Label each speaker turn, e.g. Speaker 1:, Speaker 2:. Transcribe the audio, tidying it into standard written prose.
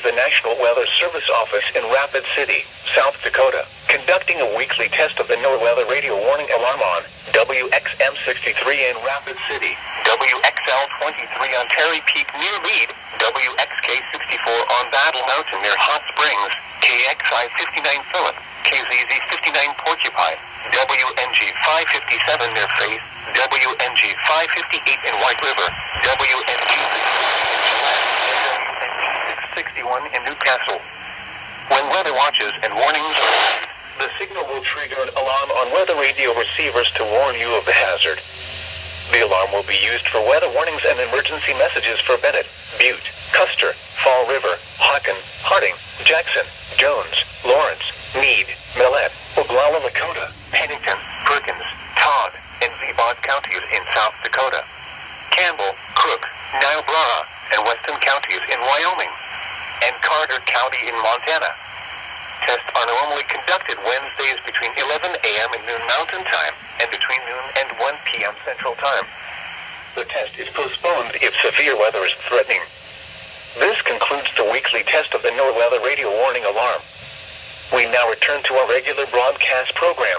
Speaker 1: the National Weather Service office in Rapid City, South Dakota, conducting a weekly test of the NOAA weather radio warning alarm on WXM63 in Rapid City, WXL23 on Terry Peak near Meade, WXK64 on Battle Mountain near Hot Springs, KXI59 Phillip, KZZ59 Porcupine, WNG 557 near Faith, WNG 558 in White River, WNG 661 in Newcastle. When weather watches and warnings are issued, the signal will trigger an alarm on weather radio receivers to warn you of the hazard. The alarm will be used for weather warnings and emergency messages for Bennett, Butte, Custer, Fall River, Hawken, Harding, Jackson, Jones, Lawrence, Meade, Millette, Oglala Lakota, Pennington, Perkins, Todd, and Zebot counties in South Dakota, Campbell, Crook, Niobrara, and Weston counties in Wyoming, and Carter County in Montana. Tests are normally conducted Wednesdays between 11 a.m. and noon Mountain Time and between noon and 1 p.m. Central Time. The test is postponed if severe weather is threatening. This concludes the weekly test of the NOAA Weather Radio Warning Alarm. We now return to our regular broadcast program.